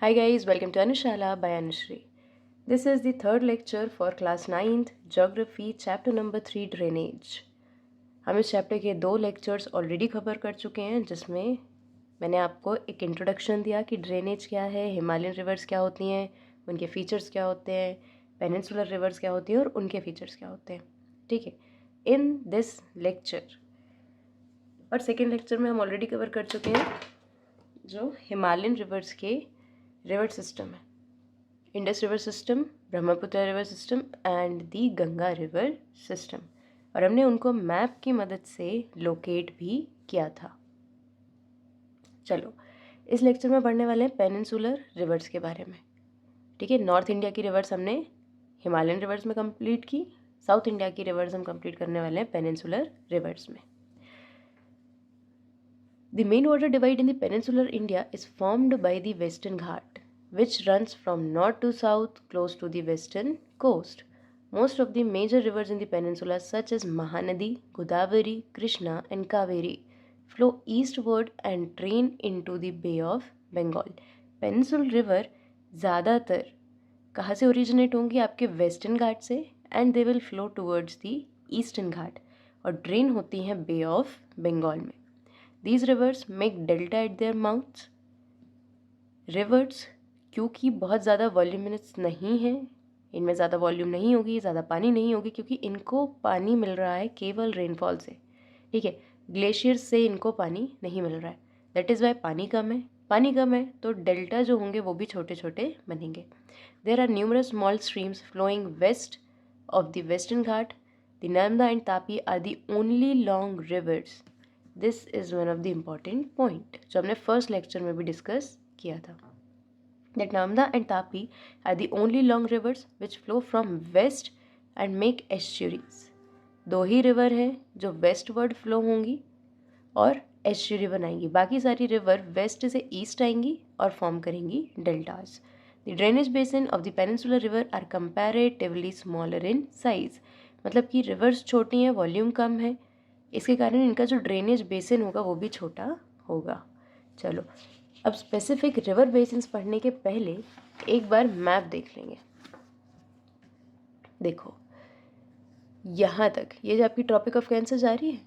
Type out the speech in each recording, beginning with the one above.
Hi guys, welcome to Anushala by Anushri. This is the third lecture for class 9th Geography chapter number 3 Drainage. हम इस chapter के 2 lectures already cover कर चुके हैं जिसमें मैंने आपको एक इंट्रोडक्शन दिया कि ड्रेनेज क्या है, हिमालयन रिवर्स क्या होती हैं, उनके फीचर्स क्या होते हैं, पेनिनसुलर रिवर्स क्या होती हैं और उनके फीचर्स क्या होते हैं. ठीक है. इन दिस लेक्चर और सेकेंड लेक्चर में हम ऑलरेडी कवर कर चुके हैं जो हिमालयन रिवर्स के रिवर सिस्टम है. Indus river system, Brahmaputra river system and the Ganga river system, और हमने उनको मैप की मदद से लोकेट भी किया था. चलो इस लेक्चर में पढ़ने वाले हैं पेनिनसुलर रिवर्स के बारे में. ठीक है. नॉर्थ इंडिया की रिवर्स हमने हिमालयन रिवर्स में कंप्लीट की, साउथ इंडिया की रिवर्स हम कंप्लीट करने वाले हैं पेनिनसुलर रिवर्स में. The main water divide in the peninsular India is formed by the Western Ghat, which runs from north to south close to the western coast. Most of the major rivers in the peninsula such as Mahanadi, Godavari, Krishna and Kaveri flow eastward and drain into the Bay of Bengal. Peninsular river ज़्यादातर कहाँ से originate होंगी? आपके Western Ghat से, and they will flow towards the Eastern Ghat और drain होती हैं बे of Bengal में. These rivers make delta at their mouths. Rivers क्योंकि बहुत ज़्यादा वॉल्यूमिनस नहीं है, इनमें ज़्यादा वॉल्यूम नहीं होगी, ज़्यादा पानी नहीं होगी, क्योंकि इनको पानी मिल रहा है केवल रेनफॉल से. ठीक है. ग्लेशियर से इनको पानी नहीं मिल रहा है. दैट इज़ वाई पानी कम है. पानी कम है तो डेल्टा जो होंगे वो भी छोटे छोटे बनेंगे. There are numerous small streams flowing west of the western Ghat. The Narmada and Tapi are the only long rivers. This is one of the important point जो हमने फर्स्ट लेक्चर में भी डिस्कस किया था. That Narmada and Tapi are the only long rivers which flow from west and make estuaries. दो ही river हैं जो वेस्टवर्ड फ्लो होंगी और एस्चुरी बनाएंगी. बाकी सारी रिवर वेस्ट से ईस्ट आएंगी और फॉर्म करेंगी deltas. The drainage basin of the peninsular river are comparatively smaller in size. मतलब कि रिवर्स छोटी हैं, वॉल्यूम कम है, इसके कारण इनका जो ड्रेनेज बेसिन होगा वो भी छोटा होगा. चलो अब स्पेसिफिक रिवर बेसिन्स पढ़ने के पहले एक बार मैप देख लेंगे. देखो यहाँ तक ये जो आपकी ट्रॉपिक ऑफ कैंसर जा रही है,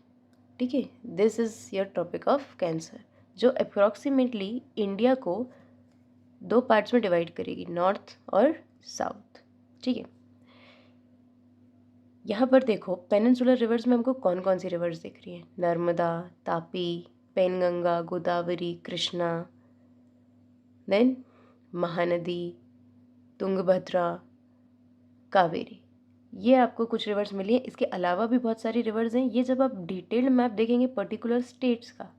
ठीक है, this is your tropic of cancer जो अप्रॉक्सीमेटली इंडिया को दो पार्ट्स में डिवाइड करेगी, नॉर्थ और साउथ. ठीक है. यहाँ पर देखो पेनिनसुलर रिवर्स में हमको कौन कौन सी रिवर्स दिख रही हैं? नर्मदा, तापी, पेनगंगा, गोदावरी, कृष्णा, देन महानदी, तुंगभद्रा, कावेरी. ये आपको कुछ रिवर्स मिली हैं. इसके अलावा भी बहुत सारी रिवर्स हैं. ये जब आप डिटेल्ड मैप देखेंगे पर्टिकुलर स्टेट्स का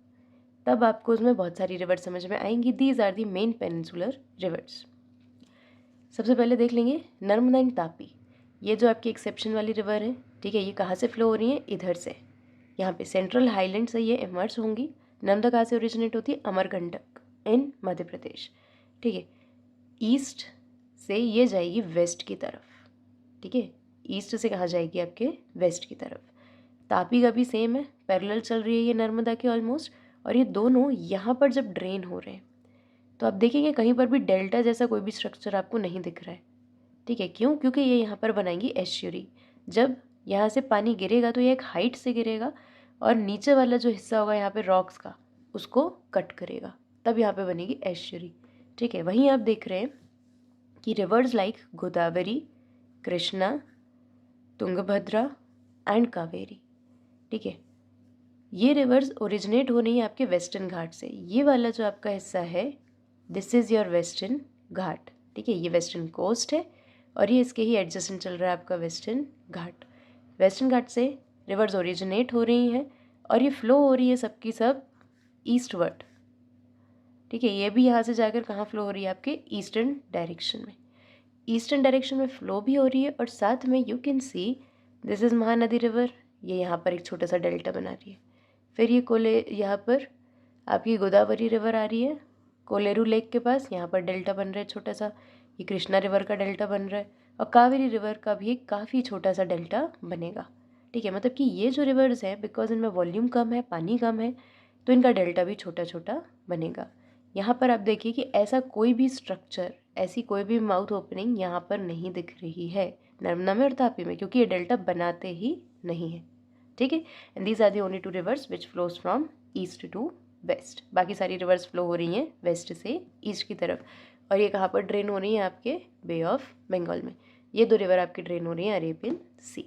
तब आपको उसमें बहुत सारी रिवर्स समझ में आएंगी. These are the main peninsular rivers. सबसे पहले देख लेंगे नर्मदा एंड तापी. ये जो आपकी एक्सेप्शन वाली रिवर है, ठीक है, ये कहाँ से फ्लो हो रही है? इधर से. यहाँ पे सेंट्रल हाईलैंड से ये इमर्ज होंगी. नर्मदा कहाँ से ओरिजिनेट होती है? अमरकंटक इन मध्य प्रदेश. ठीक है. ईस्ट से ये जाएगी वेस्ट की तरफ. ठीक है. ईस्ट से कहाँ जाएगी? आपके वेस्ट की तरफ. तापी का भी सेम है, पैरेलल चल रही है ये नर्मदा के ऑलमोस्ट, और ये दोनों यहाँ पर जब ड्रेन हो रहे हैं तो आप देखेंगे कहीं पर भी डेल्टा जैसा कोई भी स्ट्रक्चर आपको नहीं दिख रहा है. ठीक है. क्यों? क्योंकि ये यहाँ पर बनाएंगी एस्चुरी. जब यहाँ से पानी गिरेगा तो ये एक हाइट से गिरेगा और नीचे वाला जो हिस्सा होगा यहाँ पे रॉक्स का उसको कट करेगा, तब यहाँ पे बनेगी एस्चुरी. ठीक है. वहीं आप देख रहे हैं कि reverse like Godavari, Krishna, Tungabhadra and Kaveri, ठीक है, ये रिवर्स ओरिजिनेट हो रही है आपके वेस्टर्न घाट से. ये वाला जो आपका हिस्सा है दिस इज़ योर वेस्टर्न घाट. ठीक है. ये वेस्टर्न कोस्ट है और ये इसके ही एडजेसेंट चल रहा है आपका वेस्टर्न घाट. वेस्टर्न घाट से रिवर्स ओरिजिनेट हो रही हैं और ये फ्लो हो रही है सबकी सब ईस्टवर्ड. ठीक है. ये भी यहाँ से जाकर कहाँ फ्लो हो रही है? आपके ईस्टर्न डायरेक्शन में. ईस्टर्न डायरेक्शन में फ्लो भी हो रही है और साथ में you can see this is Mahanadi river. ये यहाँ पर एक छोटा सा डेल्टा बना रही है. फिर ये यहाँ पर आपकी गोदावरी रिवर आ रही है कोलेरू लेक के पास, यहाँ पर डेल्टा बन रहा है छोटा सा. ये कृष्णा रिवर का डेल्टा बन रहा है और कावेरी रिवर का भी एक काफ़ी छोटा सा डेल्टा बनेगा. ठीक है. मतलब कि ये जो रिवर्स हैं बिकॉज इनमें वॉल्यूम कम है, पानी कम है, तो इनका डेल्टा भी छोटा छोटा बनेगा. यहाँ पर आप देखिए कि ऐसा कोई भी स्ट्रक्चर, ऐसी कोई भी माउथ ओपनिंग यहाँ पर नहीं दिख रही है नर्मदा में और तापी में, क्योंकि ये डेल्टा बनाते ही नहीं है। ठीक है, and these are the only two rivers which flows from east to west. बाकी सारी रिवर्स फ्लो हो रही हैं वेस्ट से ईस्ट की तरफ, और ये कहाँ पर ड्रेन हो रही है? आपके बे ऑफ बंगाल में। ये दो रिवर आपकी ड्रेन हो रही हैं Arabian sea.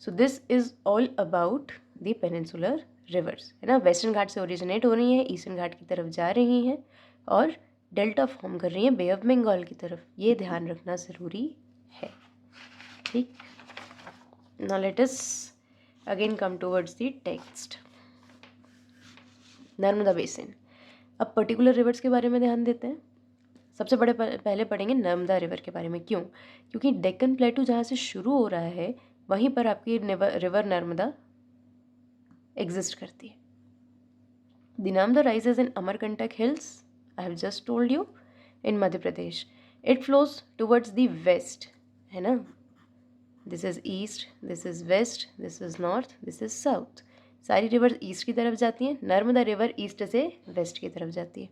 So this is all about the peninsular rivers, है ना। वेस्टर्न घाट से ओरिजिनेट हो रही हैं, ईस्टर्न घाट की तरफ जा रही हैं और डेल्टा फॉर्म कर रही हैं बे ऑफ बंगाल की तरफ। ये ध्यान रखना ज़रूरी है। ठीक, now let us again come towards the text. Narmada basin. अब पर्टिकुलर रिवर्स के बारे में ध्यान देते हैं। सबसे पहले पढ़ेंगे नर्मदा रिवर के बारे में। क्यों? क्योंकि डेक्कन प्लेटू जहाँ से शुरू हो रहा है वहीं पर आपकी रिवर नर्मदा एग्जिस्ट करती है। The Narmada rises in Amarkantak hills, I have just told you, in Madhya Pradesh. It flows towards the west, है ना। This is east, this is west, this is north, this is south. सारी रिवर ईस्ट की तरफ जाती हैं, Narmada river east से west की तरफ जाती है।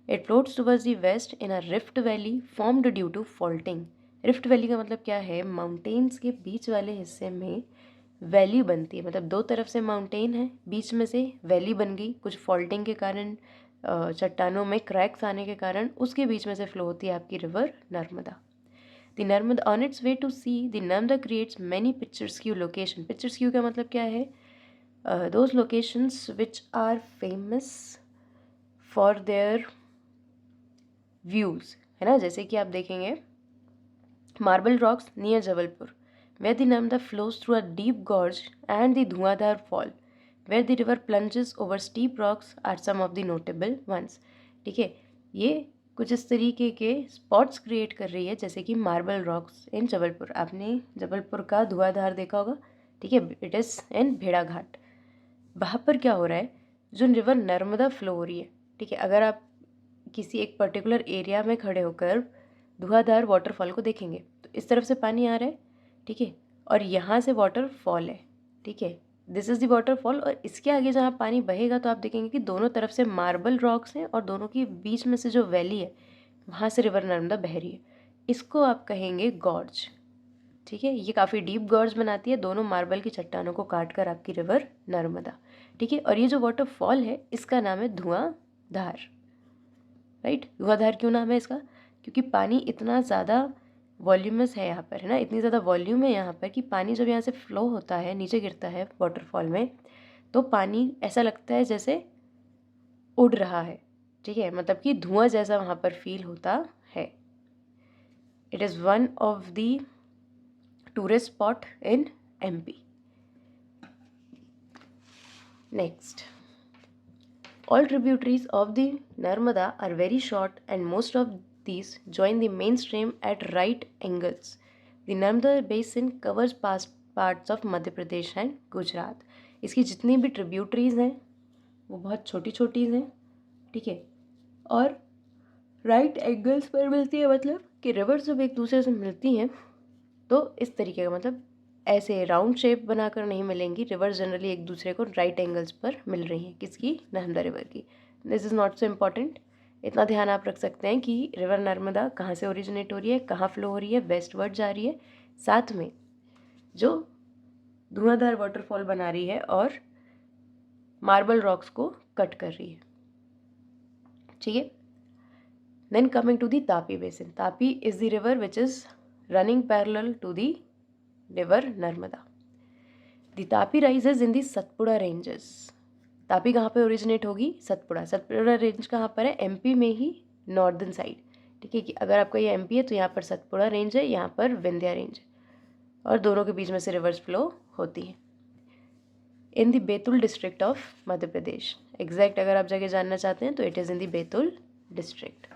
It floats towards the west in a rift valley formed due to faulting. Rift valley का मतलब क्या है? माउंटेन्स के बीच वाले हिस्से में वैली बनती है, मतलब दो तरफ से माउंटेन है, बीच में से वैली बन गई कुछ फॉल्टिंग के कारण, चट्टानों में क्रैक्स आने के कारण, उसके बीच में से फ्लो होती है आपकी river Narmada. The Narmada on its way to sea, the Narmada creates many picturesque location. Picturesque का मतलब क्या है? Those locations which are famous for their views, है ना। जैसे कि आप देखेंगे marble rocks near Jabalpur, where the Narmada flows through a deep gorge, and the Dhuandhar Fall, where the river plunges over steep rocks, are some of the notable ones। ठीक है, ये कुछ इस तरीके के स्पॉट्स क्रिएट कर रही है, जैसे कि मार्बल रॉक्स इन जबलपुर। आपने जबलपुर का धुआंधार देखा होगा, ठीक है, इट इज़ इन भेड़ाघाट। वहाँ पर क्या हो रहा है? जो रिवर नर्मदा फ्लो हो रही है, ठीक है, अगर आप किसी एक पर्टिकुलर एरिया में खड़े होकर धुआंधार वाटरफॉल को देखेंगे तो इस तरफ से पानी आ रहा है, ठीक है, और यहाँ से वाटरफॉल है, ठीक है, दिस इज़ द वाटरफॉल। और इसके आगे जहाँ पानी बहेगा तो आप देखेंगे कि दोनों तरफ से मार्बल रॉक्स हैं और दोनों के बीच में से जो वैली है वहाँ से रिवर नर्मदा बह रही है। इसको आप कहेंगे गॉर्ज, ठीक है। ये काफ़ी डीप गॉर्ज बनाती है, दोनों मार्बल की चट्टानों को काट कर आपकी रिवर नर्मदा, ठीक है। और ये जो वाटरफॉल है इसका नाम है धुआंधार, राइट। धुआंधार क्यों नाम है इसका? क्योंकि पानी इतना ज़्यादा वॉल्यूमस है यहाँ पर, है ना, इतनी ज़्यादा वॉल्यूम है यहाँ पर कि पानी जब यहाँ से फ्लो होता है, नीचे गिरता है वाटरफॉल में, तो पानी ऐसा लगता है जैसे उड़ रहा है, ठीक है, मतलब कि धुआं जैसा वहाँ पर फील होता है। It is one of the tourist spot in MP। Next, all tributaries of the Narmada are very short and most of these join the main stream at right angles. The Narmada basin covers past parts of Madhya Pradesh and Gujarat. इसकी जितनी भी tributaries हैं वो बहुत छोटी छोटी हैं, ठीक है, और राइट एंगल्स पर मिलती है, मतलब कि रिवर्स जब एक दूसरे से मिलती हैं तो इस तरीके का, मतलब ऐसे राउंड शेप बनाकर नहीं मिलेंगी। रिवर्स जनरली एक दूसरे को राइट एंगल्स पर मिल रही हैं। किसकी? नर्मदा रिवर की। This is not so important, इतना ध्यान आप रख सकते हैं कि रिवर नर्मदा कहाँ से ओरिजिनेट हो रही है, कहाँ फ्लो हो रही है, वेस्टवर्ड जा रही है, साथ में जो धुआंधार वाटरफॉल बना रही है और मार्बल रॉक्स को कट कर रही है, ठीक है। Then coming to the Tapi basin. Tapi is the river which is running parallel to the river Narmada. The Tapi rises in the Satpura ranges. Tapi कहाँ पे ओरिजिनेट होगी? सतपुड़ा। सतपुड़ा रेंज कहाँ पर है? MP में ही, नॉर्दर्न साइड, ठीक है, कि अगर आपका ये MP है तो यहाँ पर सतपुड़ा रेंज है, यहाँ पर विंध्या रेंज है, और दोनों के बीच में से रिवर्स फ्लो होती है। In the Betul district of Madhya Pradesh. Exact अगर आप जगह जानना चाहते हैं तो it is in the Betul district.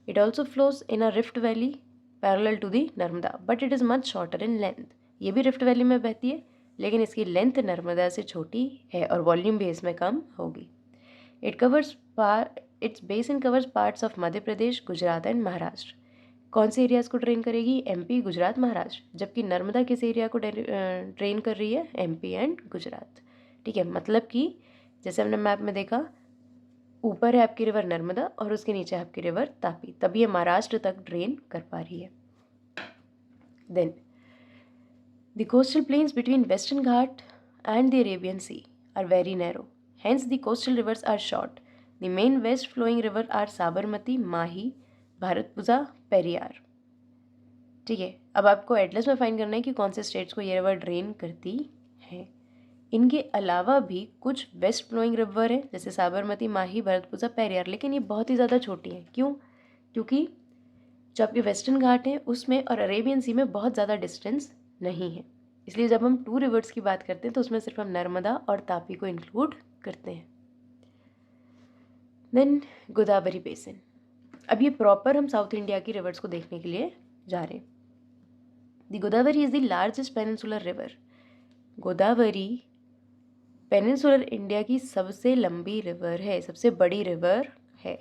It also flows in a rift valley parallel to the Narmada, but it is much shorter in length. ये भी रिफ्ट वैली में बहती है लेकिन इसकी लेंथ नर्मदा से छोटी है और वॉल्यूम भी इसमें कम होगी। It's basin covers parts of Madhya Pradesh, Gujarat and Maharashtra. कौन से एरियाज़ को ट्रेन करेगी? MP, गुजरात, महाराष्ट्र। जबकि नर्मदा किस एरिया को ट्रेन कर रही है? MP एंड गुजरात, ठीक है। मतलब कि जैसे हमने मैप में देखा ऊपर है आपकी रिवर नर्मदा और उसके नीचे है आपकी रिवर तापी, तभी ये महाराष्ट्र तक ड्रेन कर पा रही है। Then the coastal plains between Western Ghat and the Arabian sea are very narrow, hence the coastal rivers are short. The main west flowing river are Sabarmati, Mahi, Bharathapuzha, Periyar. ठीक है, अब आपको एटलस में फाइंड करना है कि कौन से स्टेट्स को ये रिवर ड्रेन करती है। इनके अलावा भी कुछ वेस्ट फ्लोइंग रिवर हैं जैसे साबरमती, माही, भरतपुजा, पेरियार, लेकिन ये बहुत ही ज़्यादा छोटी हैं। क्यों? क्योंकि जो आपके वेस्टर्न घाट हैं उसमें और अरेबियन सी में बहुत ज़्यादा डिस्टेंस नहीं है, इसलिए जब हम 2 रिवर्स की बात करते हैं तो उसमें सिर्फ हम नर्मदा और तापी को इंक्लूड करते हैं। Then Godavari basin. अब ये प्रॉपर हम साउथ इंडिया की रिवर्स को देखने के लिए जा रहे हैं। The Godavari is the largest peninsular river. Godavari peninsular India की सबसे लंबी रिवर है, सबसे बड़ी रिवर है।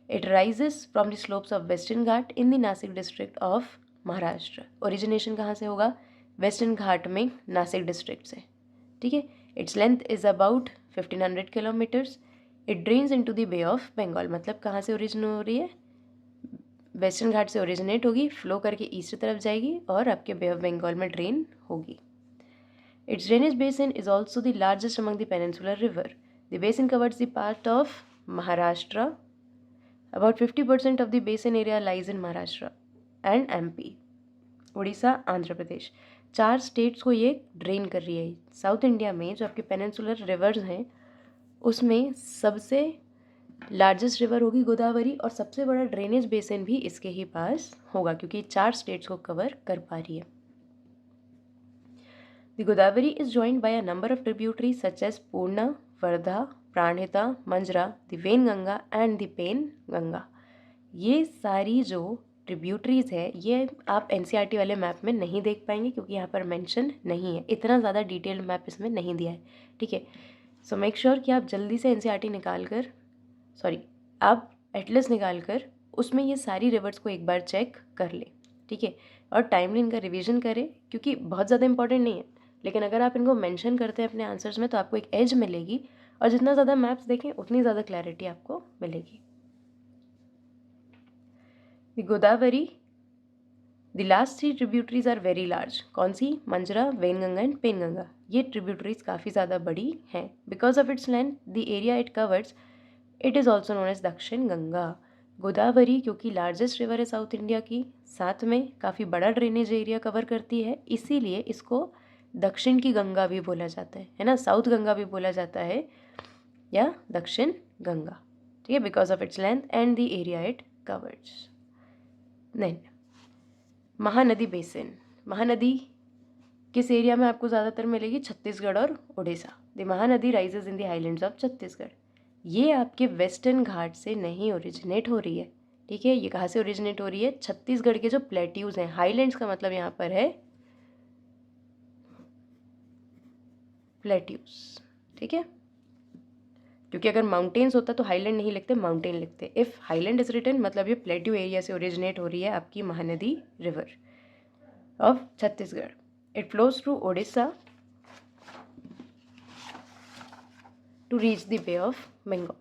It rises from the slopes of western Ghat in the Nashik district of Maharashtra. Origination कहाँ से होगा? वेस्टर्न घाट में नासिक डिस्ट्रिक्ट से। ठीक है, its length is about 1500 kilometres. It drains into the bay of Bengal. मतलब कहाँ से ओरिजिन हो रही है? वेस्टर्न घाट से ओरिजिनेट होगी, फ्लो करके ईस्ट तरफ जाएगी और आपके बे ऑफ बंगाल में ड्रेन होगी। Its drainage basin is also the largest among the peninsular river. The basin covers the part of Maharashtra. About 50% of the basin area lies in Maharashtra and MP. Orissa, Andhra Pradesh, 4 states को ये drain कर रही है। South India में जो आपके peninsular reverse हैं उसमें सबसे लार्जेस्ट रिवर होगी गोदावरी और सबसे बड़ा ड्रेनेज बेसिन भी इसके ही पास होगा क्योंकि 4 स्टेट्स को कवर कर पा रही है। The Godavari is joined by a number of tributaries such as Purna, Vardha, Pranhita, Manjra, the Vainganga and the Penganga. ये सारी जो ट्रिब्यूटरीज है ये आप NCERT वाले मैप में नहीं देख पाएंगे क्योंकि यहाँ पर मेंशन नहीं है, इतना ज़्यादा डिटेल्ड मैप इसमें नहीं दिया है। ठीक है, सो मेक श्योर कि आप जल्दी से NCERT निकाल कर आप एटलस निकाल कर उसमें ये सारी रिवर्स को एक बार चेक कर ले। ठीक है, और टाइमली इनका रिवीजन करें क्योंकि बहुत ज़्यादा इंपॉर्टेंट नहीं है, लेकिन अगर आप इनको मेंशन करते हैं अपने आंसर्स में तो आपको एक एज मिलेगी और जितना ज़्यादा मैप्स देखें उतनी ज़्यादा क्लैरिटी आपको मिलेगी। The Godavari, the last 3 tributaries are very large. कौन सी? मंजरा, वेनगंगा एंड पेनगंगा। ये ट्रिब्यूटरीज काफ़ी ज़्यादा बड़ी हैं। Because of its length, the area it covers, it is also known as Dakshin Ganga. Godavari क्योंकि लार्जेस्ट रिवर है साउथ इंडिया की, साथ में काफ़ी बड़ा ड्रेनेज एरिया कवर करती है, इसीलिए इसको दक्षिण की गंगा भी बोला जाता है ना, साउथ गंगा भी बोला जाता है या दक्षिण गंगा। ठीक है, because of its length and the area it covers. Then Mahanadi basin. Mahanadi किस एरिया में आपको ज़्यादातर मिलेगी? छत्तीसगढ़ और Orissa. The Mahanadi rises in the highlands of Chhattisgarh. ये आपके वेस्टर्न घाट से नहीं ओरिजिनेट हो रही है। ठीक है, ये कहाँ से ओरिजिनेट हो रही है? छत्तीसगढ़ के जो प्लेट्यूज हैं, हाईलैंड्स का मतलब यहाँ पर है प्लेट्यूज। ठीक है, क्योंकि अगर माउंटेन्स होता तो हाईलैंड नहीं लिखते, माउंटेन लिखते। इफ़ हाईलैंड इज रिटन मतलब ये प्लेट्यू एरिया से ओरिजिनेट हो रही है आपकी Mahanadi river of Chhattisgarh. It flows through Odisha to reach the Bay of Bengal.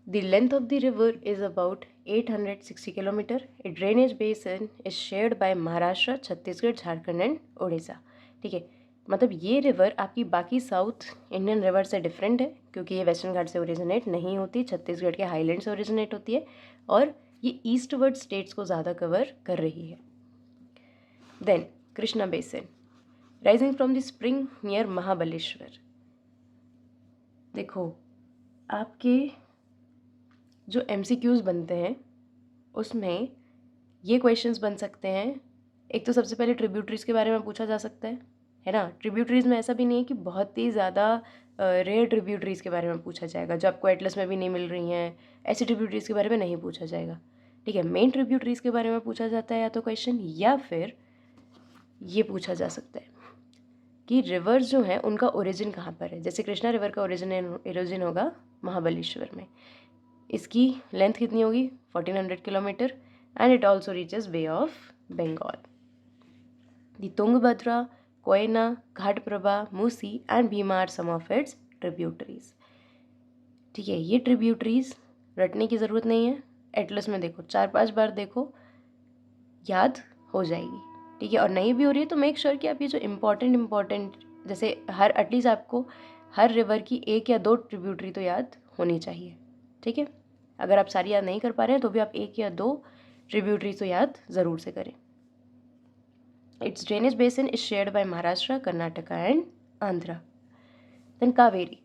The length of the river is about 860 km. Its drainage basin is shared by Maharashtra, Chhattisgarh, Jharkhand and Odisha. ठीक है, मतलब ये river आपकी बाकी south Indian river से different है क्योंकि ये वेस्टर्न घाट से ओरिजिनेट नहीं होती, छत्तीसगढ़ के हाईलैंड से ओरिजिनेट होती है और ये ईस्टवर्ड स्टेट्स को ज़्यादा कवर कर रही है। Then Krishna basin rising from the spring near Mahabaleshwar. देखो आपके जो MCQs बनते हैं उसमें ये क्वेश्चंस बन सकते हैं। एक तो सबसे पहले ट्रिब्यूटरीज़ के बारे में पूछा जा सकता है ना। ट्रिब्यूटरीज़ में ऐसा भी नहीं है कि बहुत ही ज़्यादा रेयर ट्रिब्यूटरीज़ के बारे में पूछा जाएगा जो आपको एटलस में भी नहीं मिल रही हैं, ऐसी ट्रिब्यूटरीज़ के बारे में नहीं पूछा जाएगा। ठीक है, मेन ट्रिब्यूटरीज़ के बारे में पूछा जाता है या तो क्वेश्चन, या फिर ये पूछा जा सकता है कि रिवर्स जो हैं उनका ओरिजिन कहाँ पर है। जैसे कृष्णा रिवर का ओरिजिन होगा महाबलेश्वर में। इसकी लेंथ कितनी होगी? 1400 kilometre and it also reaches bay of Bengal. The Tungabhadra, Koyna, Ghataprabha, Musi and Bhima are some of its tributaries. ठीक है, ये ट्रिब्यूटरीज रटने की ज़रूरत नहीं है, एटलस में देखो 4-5 बार देखो, याद हो जाएगी। ठीक है, और नहीं भी हो रही है तो मेक श्योर कि आप ये जो इम्पॉर्टेंट जैसे हर एटलीस्ट आपको हर रिवर की 1 या 2 ट्रिब्यूटरी तो याद होनी चाहिए। ठीक है, अगर आप सारी याद नहीं कर पा रहे हैं तो भी आप 1 या 2 ट्रिब्यूटरी तो याद ज़रूर से करें। Its drainage basin is shared by Maharashtra, Karnataka and Andhra. Then Kaveri.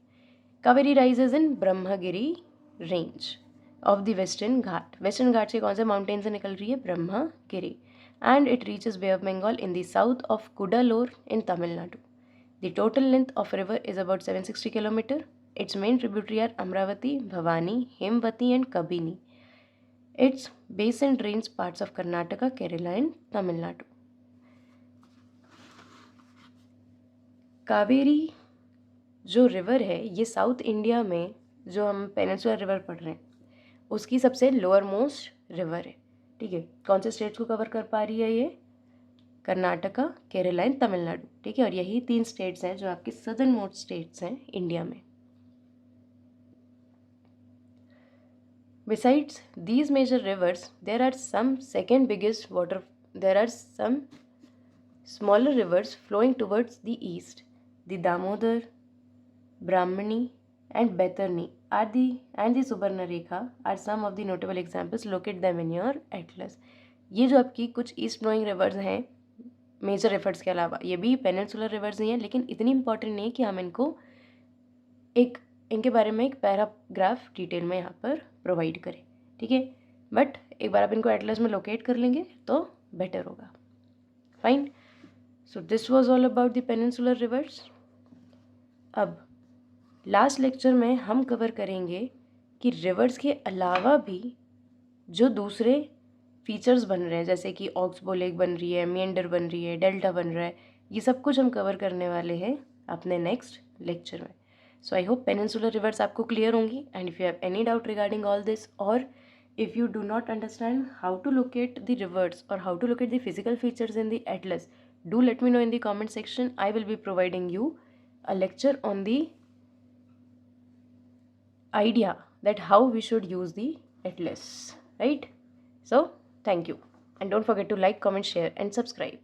Kaveri rises in Brahmagiri range of the western Ghat. Western Ghat से कौन से माउंटेन से निकल रही है? Brahmagiri. And it reaches Bay of Bengal in the south of Cuddalore in Tamil Nadu. The total length of river is about 760 kilometre. Its main tributary are Amravati, Bhavani, Hemvati and Kabini. Its basin drains parts of Karnataka, Kerala and Tamil Nadu. Kaveri जो river है ये south India में जो हम peninsular river पढ़ रहे हैं उसकी सबसे लोअर मोस्ट रिवर है। ठीक है, कौन से स्टेट्स को कवर कर पा रही है ये? कर्नाटका, केरला एंड तमिलनाडु। ठीक है, और यही 3 स्टेट्स हैं जो आपके सदर्न मोस्ट स्टेट्स हैं इंडिया में। Besides these major rivers, there are some smaller rivers flowing towards the east. The Damodar, Brahmani and Baitarni and the Subarnarekha are some of the notable examples. Locate them in your atlas. ये जो आपकी कुछ east flowing rivers हैं major rivers के अलावा, ये भी peninsular reverse ही हैं, लेकिन इतनी इंपॉर्टेंट नहीं है कि हम इनके बारे में एक पैराग्राफ डिटेल में यहाँ पर प्रोवाइड करें। ठीक है, बट एक बार आप इनको एटलस में लोकेट कर लेंगे तो बेटर होगा। Fine, so this was all about the peninsular reverse. अब लास्ट लेक्चर में हम कवर करेंगे कि रिवर्स के अलावा भी जो दूसरे फीचर्स बन रहे हैं, जैसे कि ऑक्सबो लेक बन रही है, मिएंडर बन रही है, डेल्टा बन रहा है, ये सब कुछ हम कवर करने वाले हैं अपने नेक्स्ट लेक्चर में। So I hope peninsular rivers आपको clear होंगी, and if you have any doubt regarding all this, or if you do not understand how to locate the rivers or how to locate the physical features in the atlas, do let me know in the comment section. I will be providing you a lecture on the idea that how we should use the atlas, right? So thank you, and don't forget to like, comment, share and subscribe.